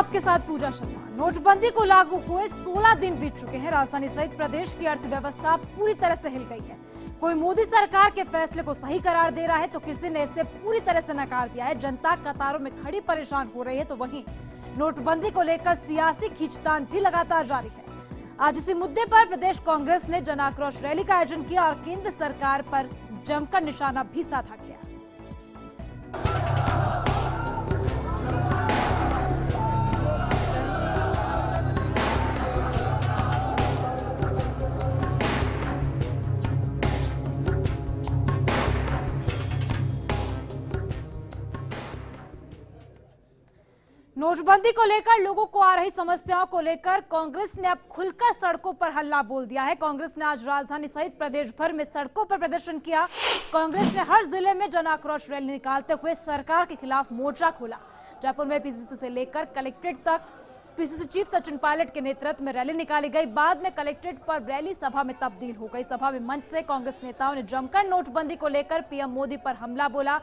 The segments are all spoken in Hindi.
आपके साथ पूजा शर्मा। नोटबंदी को लागू हुए 16 दिन बीत चुके हैं। राजधानी सहित प्रदेश की अर्थव्यवस्था पूरी तरह से हिल गई है। कोई मोदी सरकार के फैसले को सही करार दे रहा है तो किसी ने इसे पूरी तरह से नकार दिया है। जनता कतारों में खड़ी परेशान हो रही है तो वहीं नोटबंदी को लेकर सियासी खींचतान भी लगातार जारी है। आज इसी मुद्दे पर प्रदेश कांग्रेस ने जन आक्रोश रैली का आयोजन किया और केंद्र सरकार पर जमकर निशाना भी साधा किया। नोटबंदी को लेकर लोगों को आ रही समस्याओं को लेकर कांग्रेस ने अब खुलकर सड़कों पर हल्ला बोल दिया है। कांग्रेस ने आज राजधानी सहित प्रदेश भर में सड़कों पर प्रदर्शन किया। कांग्रेस ने हर जिले में जन आक्रोश रैली निकालते हुए सरकार के खिलाफ मोर्चा खोला। जयपुर में पीसीसी से लेकर कलेक्ट्रेट तक पीसीसी चीफ सचिन पायलट के नेतृत्व में रैली निकाली गई। बाद में कलेक्ट्रेट पर रैली सभा में तब्दील हो गई। सभा में मंच से कांग्रेस नेताओं ने जमकर नोटबंदी को लेकर पीएम मोदी पर हमला बोला।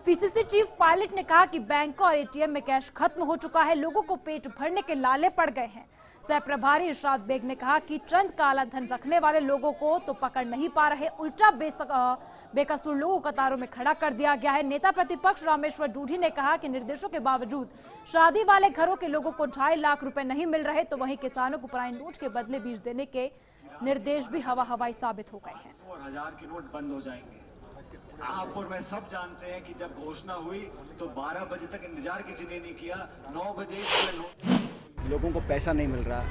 पीसीसी चीफ पायलट ने कहा कि बैंकों और एटीएम में कैश खत्म हो चुका है, लोगों को पेट भरने के लाले पड़ गए हैं। सह प्रभारी इरशाद बेग ने कहा कि चंद काला धन रखने वाले लोगों को तो पकड़ नहीं पा रहे, उल्टा बेकसूर लोगों को कतारों में खड़ा कर दिया गया है। नेता प्रतिपक्ष रामेश्वर डूडी ने कहा कि निर्देशों के बावजूद शादी वाले घरों के लोगों को 2.5 लाख रुपए नहीं मिल रहे तो वहीं किसानों को पराई नोट के बदले बीज देने के निर्देश भी हवाई साबित हो गए हैं। 100,000 के नोट बंद हो जाएंगे। आप और मैं सब जानते हैं कि जब घोषणा हुई तो 12 बजे तक इंतजार किसी ने नहीं किया। 9 बजे लोगों को पैसा नहीं मिल रहा,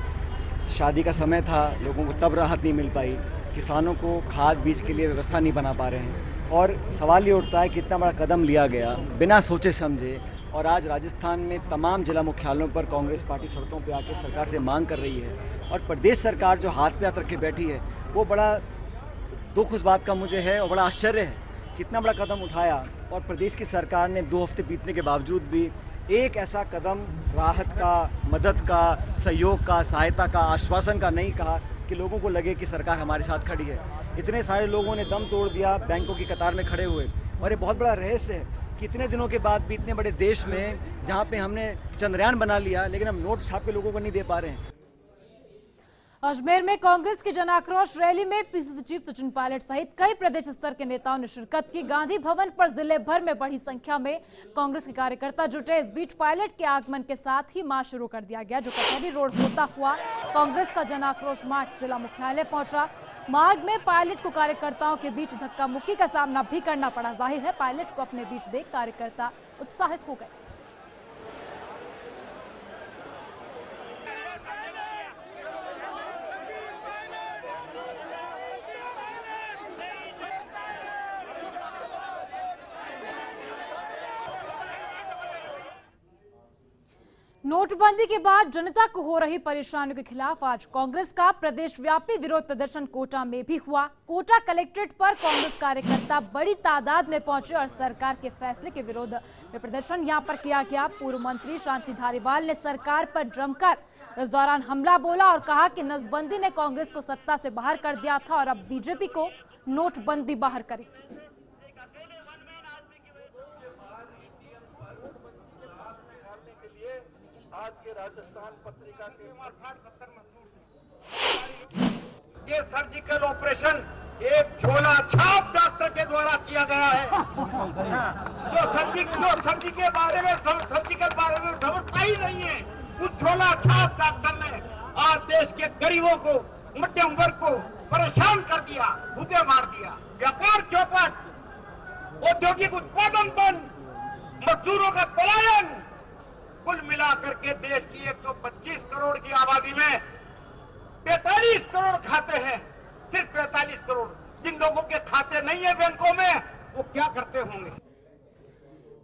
शादी का समय था, लोगों को तब राहत नहीं मिल पाई, किसानों को खाद बीज के लिए व्यवस्था नहीं बना पा रहे हैं। और सवाल ये उठता है कि इतना बड़ा कदम लिया गया बिना सोचे समझे। और आज राजस्थान में तमाम जिला मुख्यालयों पर कांग्रेस पार्टी सड़कों पर आके सरकार से मांग कर रही है और प्रदेश सरकार जो हाथ पे हाथ रख के बैठी है वो बड़ा दुख उस बात का मुझे है और बड़ा आश्चर्य है। कितना बड़ा कदम उठाया और प्रदेश की सरकार ने 2 हफ्ते बीतने के बावजूद भी एक ऐसा कदम राहत का, मदद का, सहयोग का, सहायता का, आश्वासन का नहीं कहा कि लोगों को लगे कि सरकार हमारे साथ खड़ी है। इतने सारे लोगों ने दम तोड़ दिया बैंकों की कतार में खड़े हुए। और ये बहुत बड़ा रहस्य है कि इतने दिनों के बाद भी इतने बड़े देश में जहाँ पे हमने चंद्रयान बना लिया लेकिन हम नोट छाप के लोगों को नहीं दे पा रहे हैं। अजमेर में कांग्रेस की जन आक्रोश रैली में पीसीसी चीफ सचिन पायलट सहित कई प्रदेश स्तर के नेताओं ने शिरकत की। गांधी भवन पर जिले भर में बड़ी संख्या में कांग्रेस के कार्यकर्ता जुटे। इस बीच पायलट के आगमन के साथ ही मार्च शुरू कर दिया गया जो कचहरी रोड होता हुआ कांग्रेस का जन आक्रोश मार्च जिला मुख्यालय पहुंचा। मार्ग में पायलट को कार्यकर्ताओं के बीच धक्का मुक्की का सामना भी करना पड़ा। जाहिर है पायलट को अपने बीच देख कार्यकर्ता उत्साहित हो गए। नोटबंदी के बाद जनता को हो रही परेशानियों के खिलाफ आज कांग्रेस का प्रदेशव्यापी विरोध प्रदर्शन कोटा में भी हुआ। कोटा कलेक्ट्रेट पर कांग्रेस कार्यकर्ता बड़ी तादाद में पहुंचे और सरकार के फैसले के विरोध में प्रदर्शन यहां पर किया गया। पूर्व मंत्री शांति धारीवाल ने सरकार पर जमकर इस दौरान हमला बोला और कहा कि नसबंदी ने कांग्रेस को सत्ता से बाहर कर दिया था और अब बीजेपी को नोटबंदी बाहर करेगी। आज के राजस्थान पत्रिका के 60-70 मजदूर थे। ये सर्जिकल ऑपरेशन एक झोला छाप डॉक्टर के द्वारा किया गया है जो सर्जिकल के बारे में समझता ही नहीं है। उस झोला छाप डॉक्टर ने आज देश के गरीबों को, मध्यम वर्ग को परेशान कर दिया, भूखे मार दिया। व्यापार चौपट, औद्योगिक उत्पादन बंद, मजदूरों का पलायन, कुल मिलाकर के देश की 125 करोड़ की आबादी में 45 करोड़ खाते हैं। सिर्फ 45 करोड़ जिन लोगों के खाते नहीं है बैंकों में वो क्या करते होंगे।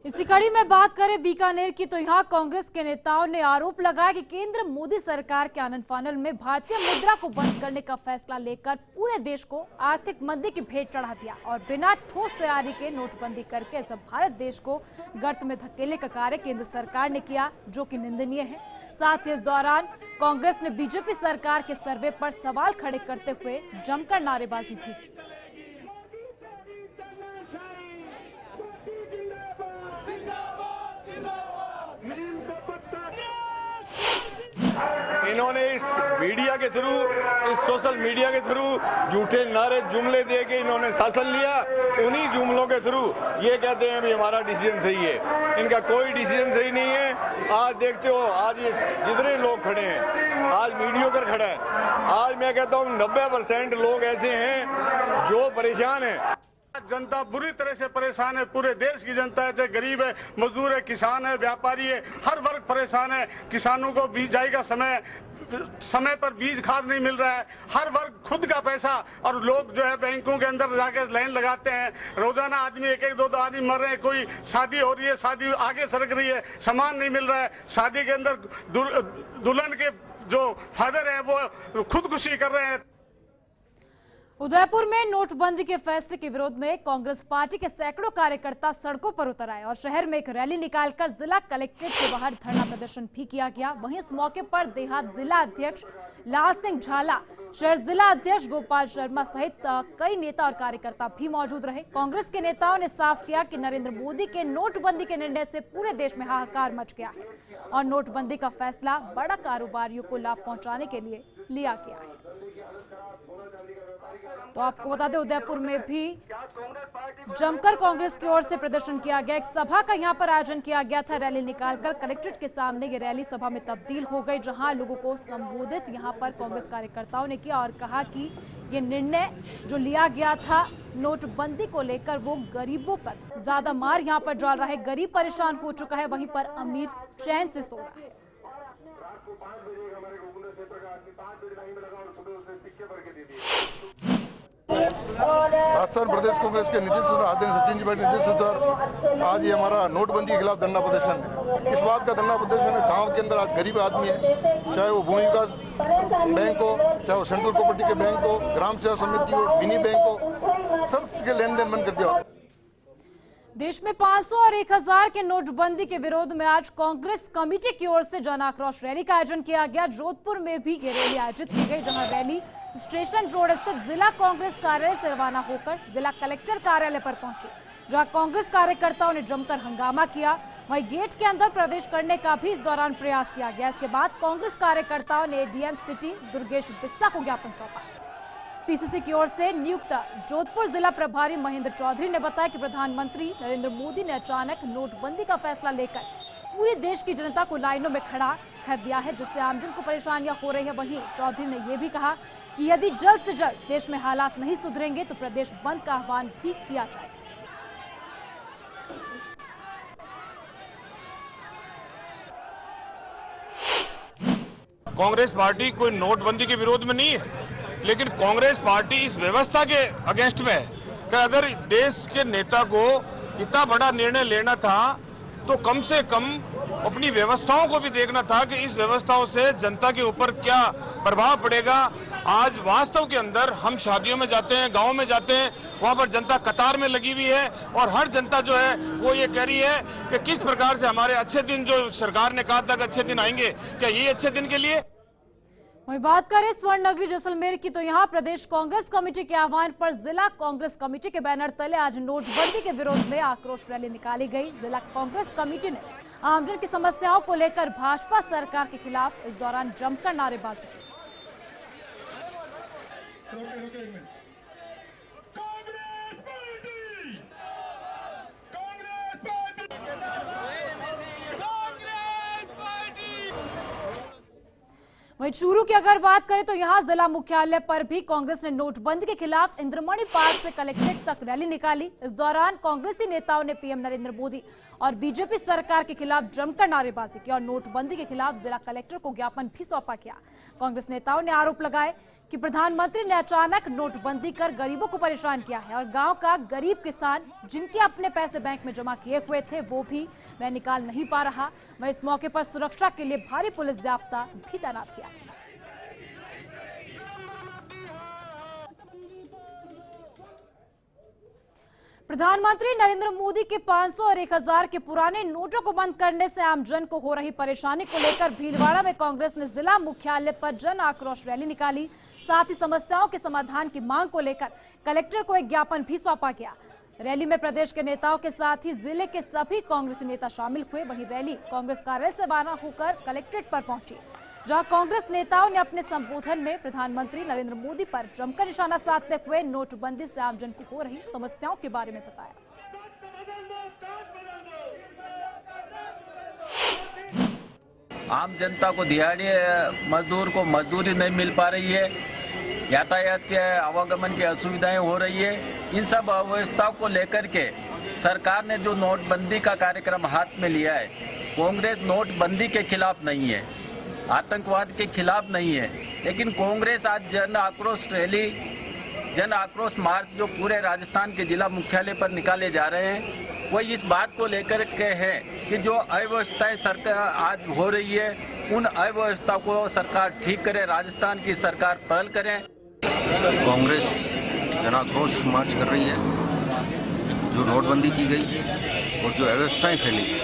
इसी कड़ी में बात करें बीकानेर की तो यहाँ कांग्रेस के नेताओं ने आरोप लगाया कि केंद्र मोदी सरकार के आनन फानन में भारतीय मुद्रा को बंद करने का फैसला लेकर पूरे देश को आर्थिक मंदी की भेंट चढ़ा दिया और बिना ठोस तैयारी के नोटबंदी करके सब भारत देश को गर्त में धकेलने का कार्य केंद्र सरकार ने किया जो कि निंदनीय है। साथ ही इस दौरान कांग्रेस ने बीजेपी सरकार के सर्वे पर सवाल खड़े करते हुए जमकर नारेबाजी भी की। इन्होंने इस मीडिया के थ्रू, इस सोशल मीडिया के थ्रू झूठे नारे जुमले दे के इन्होंने शासन लिया। उन्हीं जुमलों के थ्रू ये कहते हैं भी हमारा डिसीजन सही है। इनका कोई डिसीजन सही नहीं है। आज देखते हो, आज ये जितने लोग खड़े हैं, आज मीडियोकर खड़ा है, आज मैं कहता हूँ 90% लोग ऐसे हैं जो परेशान हैं। जनता बुरी तरह से परेशान है। पूरे देश की जनता है, चाहे गरीब है, मजदूर है, किसान है, व्यापारी है, हर वर्ग परेशान है। किसानों को बीजाई का समय पर बीज खाद नहीं मिल रहा है। हर वर्ग खुद का पैसा, और लोग जो है बैंकों के अंदर जाकर लाइन लगाते हैं। रोजाना आदमी एक दो आदमी मर रहे हैं। कोई शादी हो रही है, शादी आगे सरक रही है, सामान नहीं मिल रहा है। शादी के अंदर दुल्हन के जो फादर है वो खुदकुशी कर रहे हैं। उदयपुर में नोटबंदी के फैसले के विरोध में कांग्रेस पार्टी के सैकड़ों कार्यकर्ता सड़कों पर उतर आए और शहर में एक रैली निकालकर जिला कलेक्ट्रेट के बाहर धरना प्रदर्शन भी किया गया। वहीं इस मौके पर देहात जिला अध्यक्ष लाल सिंह झाला, शहर जिला अध्यक्ष गोपाल शर्मा सहित कई नेता और कार्यकर्ता भी मौजूद रहे। कांग्रेस के नेताओं ने साफ किया कि नरेंद्र मोदी के नोटबंदी के निर्णय से पूरे देश में हाहाकार मच गया है और नोटबंदी का फैसला बड़ा कारोबारियों को लाभ पहुंचाने के लिए लिया गया है। तो आपको बता दें, उदयपुर में भी जमकर कांग्रेस की ओर से प्रदर्शन किया गया। एक सभा का यहां पर आयोजन किया गया था। रैली निकालकर कलेक्ट्रेट के सामने ये रैली सभा में तब्दील हो गई, जहां लोगों को संबोधित यहां पर कांग्रेस कार्यकर्ताओं ने किया और कहा कि ये निर्णय जो लिया गया था नोटबंदी को लेकर, वो गरीबों पर ज्यादा मार यहां पर डाल रहा है। गरीब परेशान हो चुका है, वहीं पर अमीर चैन से सो रहा है। राजस्थान प्रदेश कांग्रेस के नीतीश आदरणीय सचिन जी भाई नीतीश सर, आज ये हमारा नोटबंदी के खिलाफ धरना प्रदर्शन है। इस बात का धरना प्रदर्शन है, गांव के अंदर आज गरीब आदमी है, चाहे वो भूमि विकास बैंक हो, चाहे वो सेंट्रल कोऑपरेटिव के बैंक हो, ग्राम सेवा समिति हो, मिनी बैंक हो, सबके लेन देन बंद कर दिया। देश में 500 और 1000 के नोटबंदी के विरोध में आज कांग्रेस कमेटी की ओर से जन आक्रोश रैली का आयोजन किया गया। जोधपुर में भी ये रैली आयोजित की गई, जहां रैली स्टेशन रोड स्थित जिला कांग्रेस कार्यालय से रवाना होकर जिला कलेक्टर कार्यालय पर पहुंची, जहां कांग्रेस कार्यकर्ताओं ने जमकर हंगामा किया। वहीं गेट के अंदर प्रवेश करने का भी इस दौरान प्रयास किया गया। इसके बाद कांग्रेस कार्यकर्ताओं ने डीएम सिटी दुर्गेश बिस्सा को ज्ञापन सौंपा। पीसीसी की ओर से नियुक्त जोधपुर जिला प्रभारी महेंद्र चौधरी ने बताया कि प्रधानमंत्री नरेंद्र मोदी ने अचानक नोटबंदी का फैसला लेकर पूरे देश की जनता को लाइनों में खड़ा कर दिया है, जिससे आमजन को परेशानियां हो रही है। वहीं चौधरी ने यह भी कहा कि यदि जल्द से जल्द देश में हालात नहीं सुधरेंगे तो प्रदेश बंद का आह्वान भी किया जाएगा। कांग्रेस पार्टी कोई नोटबंदी के विरोध में नहीं है, लेकिन कांग्रेस पार्टी इस व्यवस्था के अगेंस्ट में है कि अगर देश के नेता को इतना बड़ा निर्णय लेना था तो कम से कम अपनी व्यवस्थाओं को भी देखना था कि इस व्यवस्थाओं से जनता के ऊपर क्या प्रभाव पड़ेगा। आज वास्तव के अंदर हम शादियों में जाते हैं, गांव में जाते हैं, वहां पर जनता कतार में लगी हुई है और हर जनता जो है वो ये कह रही है कि किस प्रकार से हमारे अच्छे दिन, जो सरकार ने कहा था कि अच्छे दिन आएंगे, क्या ये अच्छे दिन के लिए। वहीं बात करें स्वर्ण नगरी जैसलमेर की, तो यहां प्रदेश कांग्रेस कमेटी के आह्वान पर जिला कांग्रेस कमेटी के बैनर तले आज नोटबंदी के विरोध में आक्रोश रैली निकाली गई। जिला कांग्रेस कमेटी ने आमजन की समस्याओं को लेकर भाजपा सरकार के खिलाफ इस दौरान जमकर नारेबाजी की। वहीं चूरू की अगर बात करें तो यहां जिला मुख्यालय पर भी कांग्रेस ने नोटबंदी के खिलाफ इंद्रमणि पार्क से कलेक्ट्रेट तक रैली निकाली। इस दौरान कांग्रेसी नेताओं ने पीएम नरेंद्र मोदी और बीजेपी सरकार के खिलाफ जमकर नारेबाजी की और नोटबंदी के खिलाफ जिला कलेक्टर को ज्ञापन भी सौंपा गया। कांग्रेस नेताओं ने आरोप लगाए कि प्रधानमंत्री ने अचानक नोटबंदी कर गरीबों को परेशान किया है और गांव का गरीब किसान जिनके अपने पैसे बैंक में जमा किए हुए थे वो भी वह निकाल नहीं पा रहा। वह इस मौके पर सुरक्षा के लिए भारी पुलिस जाब्ता भी तैनात किया। प्रधानमंत्री नरेंद्र मोदी के 500 और 1000 के पुराने नोटों को बंद करने से आमजन को हो रही परेशानी को लेकर भीलवाड़ा में कांग्रेस ने जिला मुख्यालय पर जन आक्रोश रैली निकाली। साथ ही समस्याओं के समाधान की मांग को लेकर कलेक्टर को एक ज्ञापन भी सौंपा गया। रैली में प्रदेश के नेताओं के साथ ही जिले के सभी कांग्रेसी नेता शामिल हुए। वहीं रैली कांग्रेस कार्यालय से रवाना होकर कलेक्ट्रेट पर पहुंची। जहां कांग्रेस नेताओं ने अपने संबोधन में प्रधानमंत्री नरेंद्र मोदी पर जमकर निशाना साधते हुए नोटबंदी से आमजन को हो रही समस्याओं के बारे में बताया। आम जनता को, दिहाड़ी मजदूर को मजदूरी नहीं मिल पा रही है, यातायात के आवागमन की असुविधाएं हो रही है। इन सब अव्यवस्थाओं को लेकर के सरकार ने जो नोटबंदी का कार्यक्रम हाथ में लिया है, कांग्रेस नोटबंदी के खिलाफ नहीं है, आतंकवाद के खिलाफ नहीं है, लेकिन कांग्रेस आज जन आक्रोश रैली, जन आक्रोश मार्च जो पूरे राजस्थान के जिला मुख्यालय पर निकाले जा रहे हैं, वो इस बात को लेकर के है कि जो अव्यवस्थाएं सरकार आज हो रही है, उन अव्यवस्था को सरकार ठीक करे, राजस्थान की सरकार पहल करे। कांग्रेस जन आक्रोश मार्च कर रही है। जो नोटबंदी की गई और जो अव्यवस्थाएं फैली,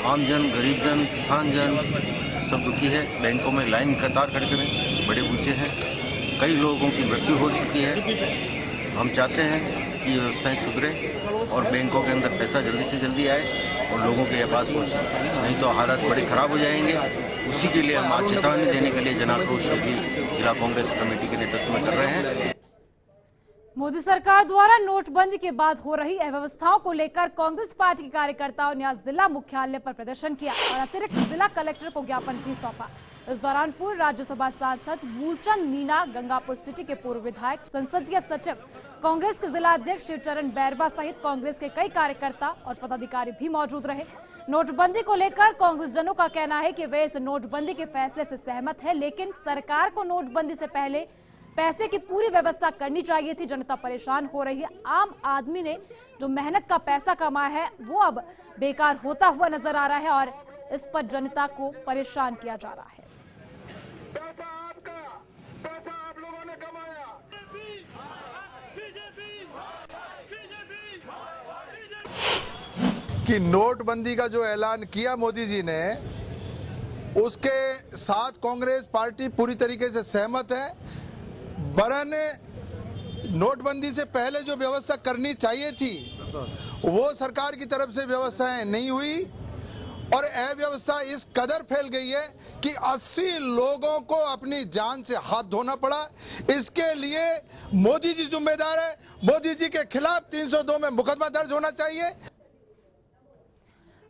आम जन, गरीब जन, किसान जन सब दुखी है। बैंकों में लाइन कतार खड़े खड़े बड़े ऊंचे हैं, कई लोगों की मृत्यु हो चुकी है। हम चाहते हैं कि व्यवस्थाएं सुधरे और बैंकों के अंदर पैसा जल्दी से जल्दी आए और लोगों के पास पहुंचे, नहीं तो हालात बड़े खराब हो जाएंगे। उसी के लिए हम आज चेतावनी देने के लिए जन आक्रोश रैली जिला कांग्रेस कमेटी के नेतृत्व में कर रहे हैं। मोदी सरकार द्वारा नोटबंदी के बाद हो रही अव्यवस्थाओं को लेकर कांग्रेस पार्टी के कार्यकर्ताओं ने आज जिला मुख्यालय पर प्रदर्शन किया और अतिरिक्त जिला कलेक्टर को ज्ञापन भी सौंपा। इस दौरान पूर्व राज्यसभा सांसद मूलचंद मीणा, गंगापुर सिटी के पूर्व विधायक, संसदीय सचिव, कांग्रेस के जिला अध्यक्ष शिवचरण बैरवा सहित कांग्रेस के कई कार्यकर्ता और पदाधिकारी भी मौजूद रहे। नोटबंदी को लेकर कांग्रेस जनों का कहना है कि वे इस नोटबंदी के फैसले से सहमत है, लेकिन सरकार को नोटबंदी से पहले पैसे की पूरी व्यवस्था करनी चाहिए थी। जनता परेशान हो रही है। आम आदमी ने जो मेहनत का पैसा कमाया है वो अब बेकार होता हुआ नजर आ रहा है और इस पर जनता को परेशान किया जा रहा है। पैसा आपका, पैसा आप लोगों ने कमाया। कि नोटबंदी का जो ऐलान किया मोदी जी ने, उसके साथ कांग्रेस पार्टी पूरी तरीके से सहमत है। वरन नोटबंदी से पहले जो व्यवस्था करनी चाहिए थी वो सरकार की तरफ से व्यवस्थाएं नहीं हुई और अव्यवस्था इस कदर फैल गई है कि 80 लोगों को अपनी जान से हाथ धोना पड़ा। इसके लिए मोदी जी जिम्मेदार है। मोदी जी के खिलाफ 302 में मुकदमा दर्ज होना चाहिए।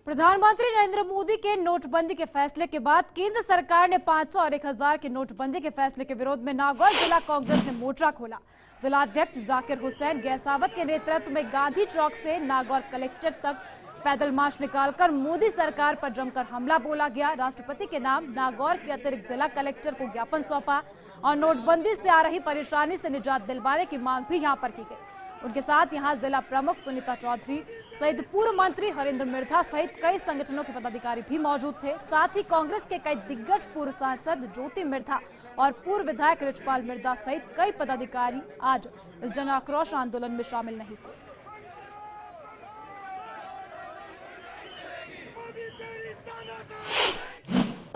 प्रधानमंत्री नरेंद्र मोदी के नोटबंदी के फैसले के बाद केंद्र सरकार ने 500 और 1000 के नोटबंदी के फैसले के विरोध में नागौर जिला कांग्रेस ने मोर्चा खोला। जिला अध्यक्ष जाकिर हुसैन गैसावत के नेतृत्व में गांधी चौक से नागौर कलेक्टर तक पैदल मार्च निकालकर मोदी सरकार पर जमकर हमला बोला गया। राष्ट्रपति के नाम नागौर के अतिरिक्त जिला कलेक्टर को ज्ञापन सौंपा और नोटबंदी से आ रही परेशानी से निजात दिलवाने की मांग भी यहां पर की गई। उनके साथ यहां जिला प्रमुख सुनीता चौधरी सहित पूर्व मंत्री हरेंद्र मिर्धा सहित कई संगठनों के पदाधिकारी भी मौजूद थे। साथ ही कांग्रेस के कई दिग्गज पूर्व सांसद ज्योति मिर्धा और पूर्व विधायक रिचपाल मिर्धा सहित कई पदाधिकारी आज इस जन आक्रोश आंदोलन में शामिल नहीं हुए।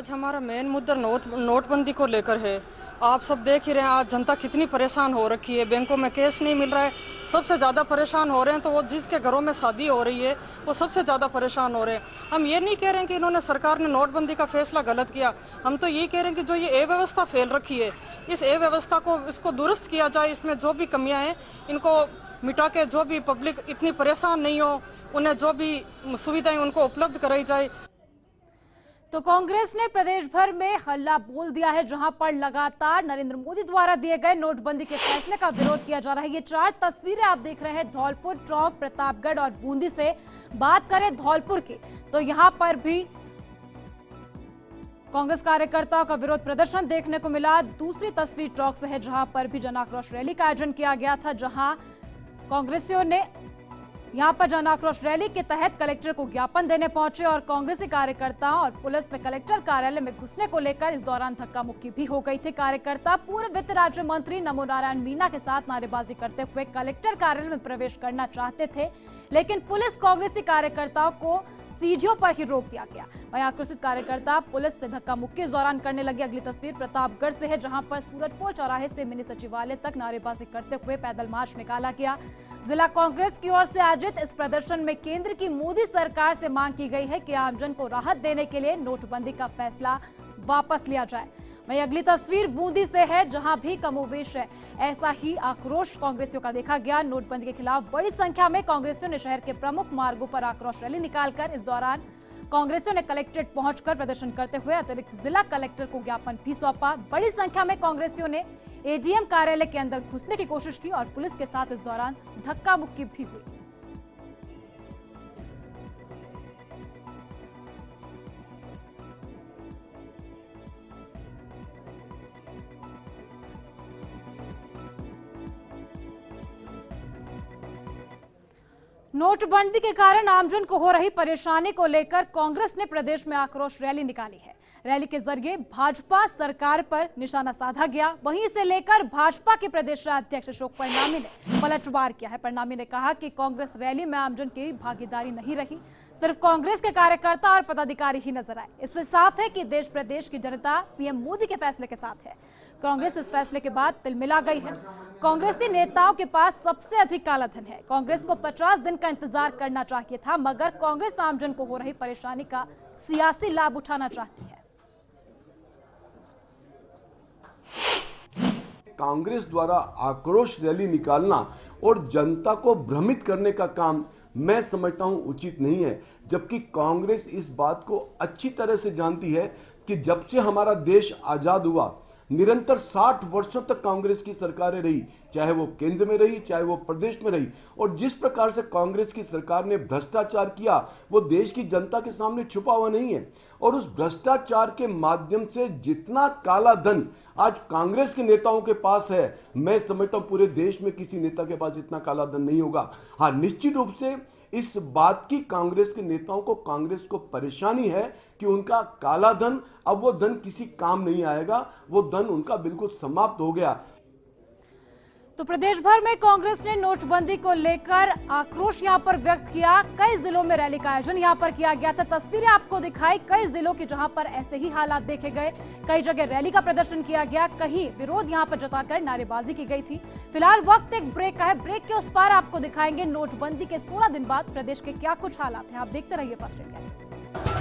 आज हमारा मेन मुद्दा नोटबंदी को लेकर है। आप सब देख ही रहे हैं आज जनता कितनी परेशान हो रखी है। बैंकों में कैश नहीं मिल रहा है। सबसे ज़्यादा परेशान हो रहे हैं तो वो जिसके घरों में शादी हो रही है वो सबसे ज़्यादा परेशान हो रहे हैं। हम ये नहीं कह रहे हैं कि इन्होंने सरकार ने नोटबंदी का फैसला गलत किया। हम तो ये कह रहे हैं कि जो ये अव्यवस्था फैल रखी है, इस अव्यवस्था को इसको दुरुस्त किया जाए। इसमें जो भी कमियाँ हैं इनको मिटा के जो भी पब्लिक इतनी परेशान नहीं हो, उन्हें जो भी सुविधाएं उनको उपलब्ध कराई जाए। तो कांग्रेस ने प्रदेश भर में हल्ला बोल दिया है, जहां पर लगातार नरेंद्र मोदी द्वारा दिए गए नोटबंदी के फैसले का विरोध किया जा रहा है। ये 4 तस्वीरें आप देख रहे हैं धौलपुर, टोंक, प्रतापगढ़ और बूंदी से। बात करें धौलपुर की तो यहां पर भी कांग्रेस कार्यकर्ताओं का विरोध प्रदर्शन देखने को मिला। दूसरी तस्वीर टोंक से है, जहां पर भी जन आक्रोश रैली का आयोजन किया गया था, जहां कांग्रेसियों ने यहां पर जन आक्रोश रैली के तहत कलेक्टर को ज्ञापन देने पहुंचे और कांग्रेसी कार्यकर्ताओं और पुलिस में कलेक्टर कार्यालय में घुसने को लेकर इस दौरान धक्का मुक्की भी हो गई थी। कार्यकर्ता पूर्व वित्त राज्य मंत्री नमो नारायण मीणा के साथ नारेबाजी करते हुए कलेक्टर कार्यालय में प्रवेश करना चाहते थे, लेकिन पुलिस कांग्रेसी कार्यकर्ताओं को सीढ़ियों पर ही रोक दिया गया। वहीं आक्रोशित कार्यकर्ता पुलिस से धक्का मुक्की इस दौरान करने लगे। अगली तस्वीर प्रतापगढ़ से है, जहां पर सूरजपोल चौराहे से मिनी सचिवालय तक नारेबाजी करते हुए पैदल मार्च निकाला गया। जिला कांग्रेस की ओर से आयोजित इस प्रदर्शन में केंद्र की मोदी सरकार से मांग की गई है कि आमजन को राहत देने के लिए नोटबंदी का फैसला वापस लिया जाए। वहीं अगली तस्वीर बूंदी से है, जहां भी कमोवेश है ऐसा ही आक्रोश कांग्रेसियों का देखा गया। नोटबंदी के खिलाफ बड़ी संख्या में कांग्रेसियों ने शहर के प्रमुख मार्गों पर आक्रोश रैली निकालकर इस दौरान कांग्रेसियों ने कलेक्ट्रेट पहुंचकर प्रदर्शन करते हुए अतिरिक्त जिला कलेक्टर को ज्ञापन भी सौंपा। बड़ी संख्या में कांग्रेसियों ने एडीएम कार्यालय के अंदर घुसने की कोशिश की और पुलिस के साथ इस दौरान धक्का मुक्की भी हुई। नोटबंदी के कारण आमजन को हो रही परेशानी को लेकर कांग्रेस ने प्रदेश में आक्रोश रैली निकाली है। रैली के जरिए भाजपा सरकार पर निशाना साधा गया। वहीं इसे लेकर भाजपा के प्रदेश अध्यक्ष अशोक परनामी ने पलटवार किया है। परनामी ने कहा कि कांग्रेस रैली में आमजन की भागीदारी नहीं रही, सिर्फ कांग्रेस के कार्यकर्ता और पदाधिकारी ही नजर आए। इससे साफ है कि देश प्रदेश की जनता पीएम मोदी के फैसले के साथ है। कांग्रेस इस फैसले के बाद तिलमिला गई है। कांग्रेसी नेताओं के पास सबसे अधिक काला धन है। कांग्रेस को 50 दिन का इंतजार करना चाहिए था, मगर कांग्रेस आमजन को हो रही परेशानी का सियासी लाभ उठाना चाहती है। कांग्रेस द्वारा आक्रोश रैली निकालना और जनता को भ्रमित करने का काम मैं समझता हूं उचित नहीं है, जबकि कांग्रेस इस बात को अच्छी तरह से जानती है कि जब से हमारा देश आजाद हुआ निरंतर 60 वर्षों तक कांग्रेस की सरकारें रही, चाहे वो केंद्र में रही चाहे वो प्रदेश में रही, और जिस प्रकार से कांग्रेस की सरकार ने भ्रष्टाचार किया वो देश की जनता के सामने छुपा हुआ नहीं है। और उस भ्रष्टाचार के माध्यम से जितना काला धन आज कांग्रेस के नेताओं के पास है, मैं समझता हूं पूरे देश में किसी नेता के पास इतना काला धन नहीं होगा। हाँ, निश्चित रूप से इस बात की कांग्रेस के नेताओं को, कांग्रेस को परेशानी है कि उनका काला धन, अब वो धन किसी काम नहीं आएगा, वो धन उनका बिल्कुल समाप्त हो गया। तो प्रदेश भर में कांग्रेस ने नोटबंदी को लेकर आक्रोश यहां पर व्यक्त किया। कई जिलों में रैली का आयोजन यहां पर किया गया था। तस्वीरें आपको दिखाई कई जिलों की, जहां पर ऐसे ही हालात देखे गए। कई जगह रैली का प्रदर्शन किया गया, कहीं विरोध यहां पर जताकर नारेबाजी की गई थी। फिलहाल वक्त एक ब्रेक का है। ब्रेक के उस पार आपको दिखाएंगे नोटबंदी के 16 दिन बाद प्रदेश के क्या कुछ हालात हैं। आप देखते रहिए फर्स्ट इंडिया न्यूज़।